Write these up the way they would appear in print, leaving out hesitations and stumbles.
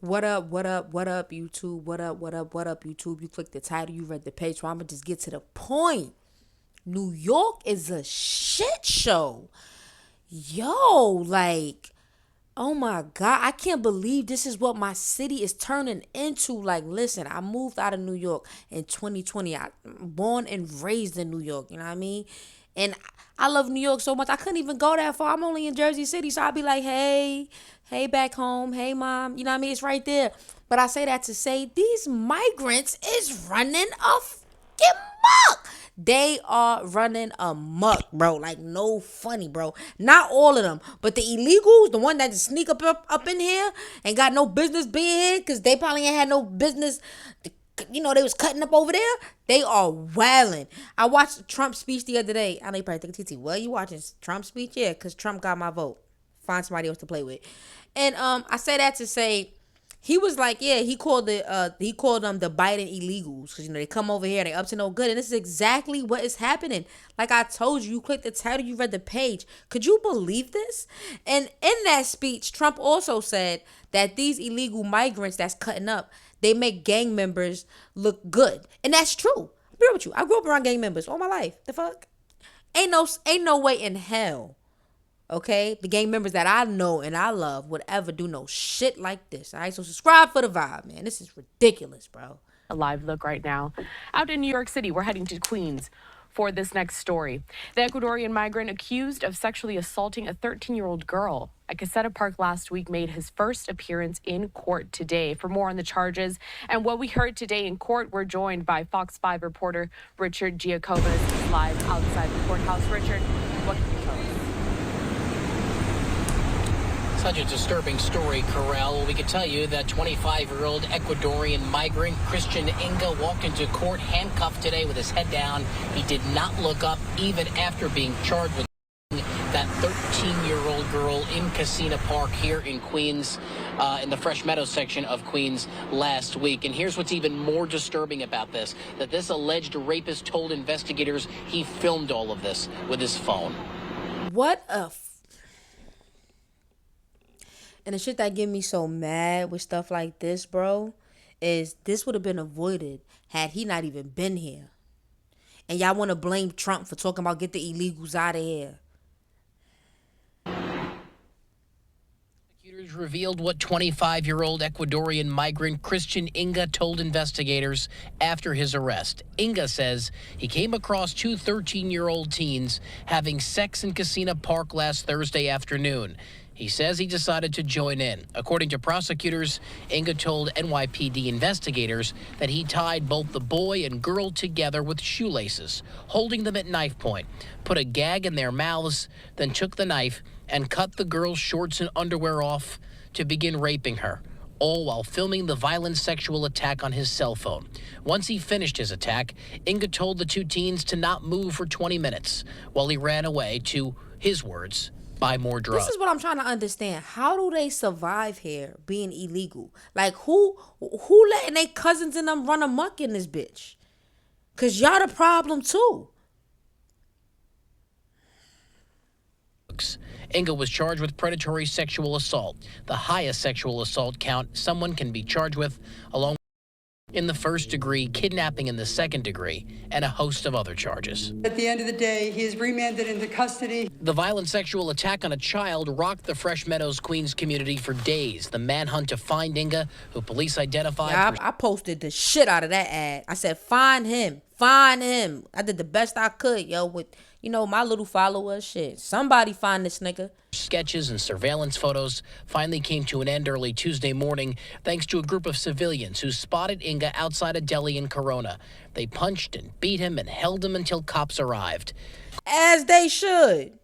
What up, what up, what up, YouTube? What up, what up, what up, YouTube? You clicked the title, you read the page, so I'm gonna just get to the point. New York is a shit show. Yo, like, oh my God, I can't believe this is what my city is turning into. Like, listen, I moved out of New York in 2020. I'm born and raised in New York, you know what I mean? And I love New York so much, I couldn't even go that far. I'm only in Jersey City, so I'd be like, hey, back home, hey, mom, you know what I mean? It's right there. But I say that to say these migrants is running a fucking muck. They are running amok, bro. Like, no funny, bro. Not all of them, but the illegals, the one that just sneak up in here and got no business being here because they probably ain't had no business. You know, they was cutting up over there. They are wailing. I watched Trump's speech the other day. I know you probably think, TT, what, you watching Trump's speech? Yeah, because Trump got my vote. Find somebody else to play with. And I say that to say, he was like, yeah, he called them the Biden illegals because, you know, they come over here, they up to no good, and this is exactly what is happening. Like I told you, you clicked the title, you read the page. Could you believe this? And in that speech, Trump also said that these illegal migrants that's cutting up, they make gang members look good, and that's true. I'll be real with you. I grew up around gang members all my life. The fuck? Ain't no way in hell, okay, the gang members that I know and I love would ever do no shit like this. All right, so subscribe for the vibe, man. This is ridiculous, bro. A live look right now. Out in New York City, we're heading to Queens for this next story. The Ecuadorian migrant accused of sexually assaulting a 13-year-old girl at Caseta Park last week made his first appearance in court today. For more on the charges and what we heard today in court, we're joined by Fox 5 reporter Richard Giacobas live outside the courthouse. Richard, what can you tell us? Such a disturbing story, Corral. We can tell you that 25-year-old Ecuadorian migrant Christian Inga walked into court handcuffed today with his head down. He did not look up even after being charged with that 13-year-old girl in Casino Park here in Queens, in the Fresh Meadows section of Queens last week. And here's what's even more disturbing about this, that this alleged rapist told investigators he filmed all of this with his phone. What a and the shit that get me so mad with stuff like this, bro, is this would have been avoided had he not even been here. And y'all want to blame Trump for talking about get the illegals out of here. Prosecutors revealed what 25-year-old Ecuadorian migrant Christian Inga told investigators after his arrest. Inga says he came across two 13-year-old teens having sex in Casino Park last Thursday afternoon. He says he decided to join in. According to prosecutors, Inga told NYPD investigators that he tied both the boy and girl together with shoelaces, holding them at knife point, put a gag in their mouths, then took the knife and cut the girl's shorts and underwear off to begin raping her, all while filming the violent sexual attack on his cell phone. Once he finished his attack, Inga told the two teens to not move for 20 minutes while he ran away to, his words, buy more drugs. This is what I'm trying to understand. How do they survive here being illegal? Like, who letting their cousins and them run amok in this bitch? Because y'all the problem, too. Inga was charged with predatory sexual assault, the highest sexual assault count someone can be charged with, along in the first degree, kidnapping in the second degree, and a host of other charges. At the end of the day, he is remanded into custody. The violent sexual attack on a child rocked the Fresh Meadows, Queens community for days. The manhunt to find Inga, who police identified. Yeah, I posted the shit out of that ad. I said, find him. Find him. I did the best I could, yo, with, you know, my little followers. Shit. Somebody find this nigga. Sketches and surveillance photos finally came to an end early Tuesday morning thanks to a group of civilians who spotted Inga outside a deli in Corona. They punched and beat him and held him until cops arrived. As they should.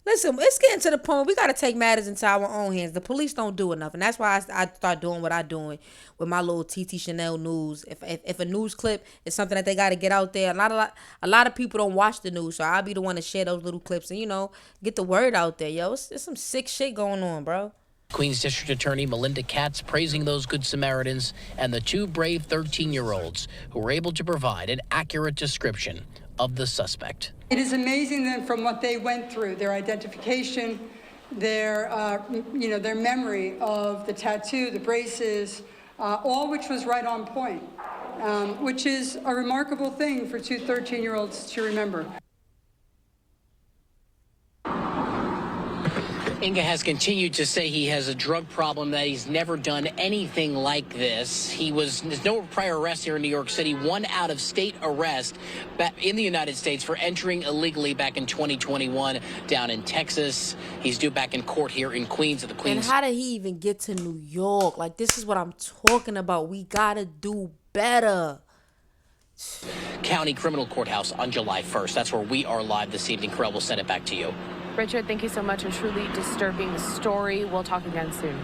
Listen, it's getting to the point we got to take matters into our own hands. The police don't do enough, and that's why I start doing what I'm doing with my little TT Chanel news. If a news clip is something that they got to get out there, a lot of people don't watch the news, so I'll be the one to share those little clips and, you know, get the word out there. Yo, it's some sick shit going on, bro. Queens District Attorney Melinda Katz praising those good Samaritans and the two brave 13-year-olds who were able to provide an accurate description of the suspect. It is amazing that from what they went through, their identification, their memory of the tattoo, the braces, all which was right on point, which is a remarkable thing for two 13-year-olds to remember. Inga has continued to say he has a drug problem, that he's never done anything like this. There's no prior arrest here in New York City, one out-of-state arrest back in the United States for entering illegally back in 2021 down in Texas. He's due back in court here in Queens at the Queens. And how did he even get to New York? Like, this is what I'm talking about. We gotta do better. County Criminal Courthouse on July 1st. That's where we are live this evening. Carell, we'll send it back to you. Richard, thank you so much. A truly disturbing story. We'll talk again soon.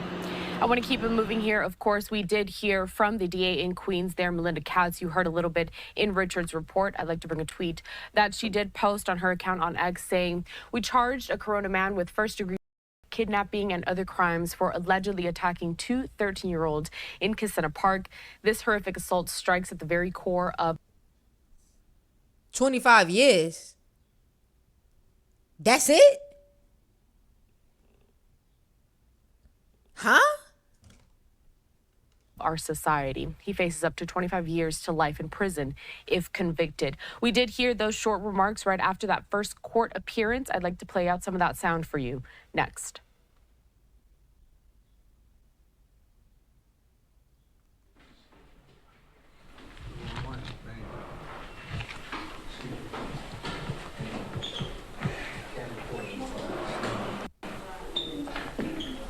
I want to keep it moving here. Of course, we did hear from the DA in Queens there, Melinda Katz. You heard a little bit in Richard's report. I'd like to bring a tweet that she did post on her account on X saying, "We charged a Corona man with first-degree kidnapping and other crimes for allegedly attacking two 13-year-olds in Kissimmee Park. This horrific assault strikes at the very core of 25 years. That's it? Huh? our society. He faces up to 25 years to life in prison if convicted. We did hear those short remarks right after that first court appearance. I'd like to play out some of that sound for you next.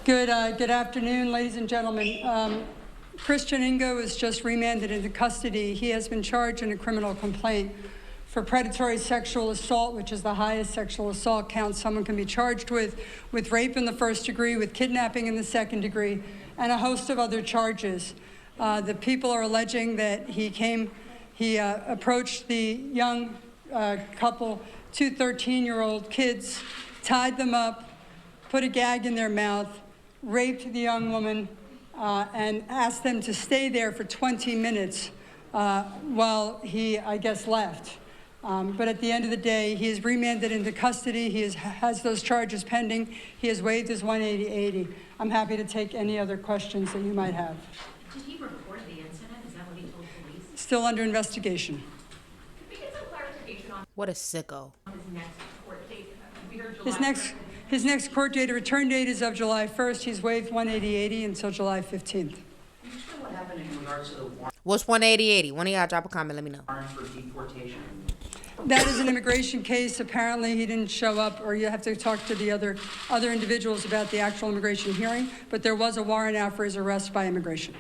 Good afternoon, ladies and gentlemen. Christian Ingo was just remanded into custody. He has been charged in a criminal complaint for predatory sexual assault, which is the highest sexual assault count someone can be charged with rape in the first degree, with kidnapping in the second degree, and a host of other charges. The people are alleging that he approached the young couple, two 13-year-old kids, tied them up, put a gag in their mouth, raped the young woman, and asked them to stay there for 20 minutes while he, I guess, left. But at the end of the day, he is remanded into custody. He has those charges pending. He has waived his 18080. I'm happy to take any other questions that you might have. Did he report the incident? Is that what he told police? Still under investigation. Could we get some clarification on What a sicko. his next court date? We heard July His next court date, a return date, is of July 1st. He's waived 18080 until July 15th. What happened in regards to the warrant What's 18080? One of y'all drop a comment, let me know. for deportation? That is an immigration case. Apparently, he didn't show up, or you have to talk to the other individuals about the actual immigration hearing. But there was a warrant out for his arrest by immigration.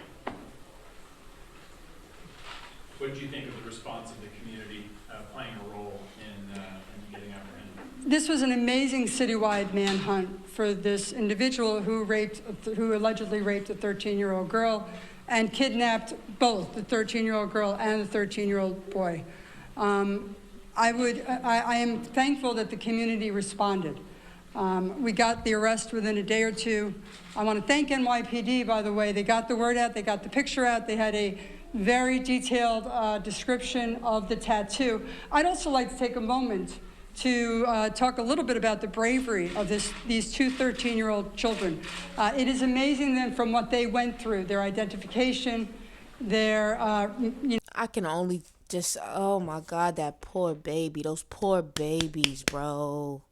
What do you think of the response of the community playing a role in getting apprehended? This was an amazing citywide manhunt for this individual who allegedly raped a 13-year-old girl and kidnapped both the 13-year-old girl and the 13-year-old boy. I am thankful that the community responded. We got the arrest within a day or two. I want to thank NYPD, by the way. They got the word out, they got the picture out, they had a very detailed description of the tattoo. I'd also like to take a moment to talk a little bit about the bravery of these two 13-year-old children. It is amazing then from what they went through, their identification, their, I can only just, oh my God, that poor baby, those poor babies, bro.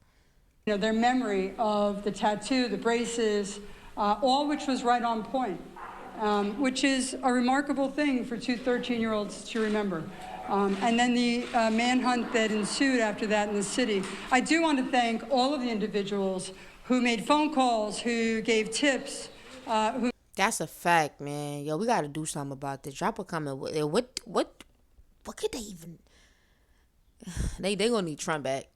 their memory of the tattoo, the braces, all which was right on point, which is a remarkable thing for two 13-year-olds to remember. And then the manhunt that ensued after that in the city. I do want to thank all of the individuals who made phone calls, who gave tips, who... That's a fact, man. Yo, we got to do something about this. Drop a comment. What could they even... They gonna need Trump back.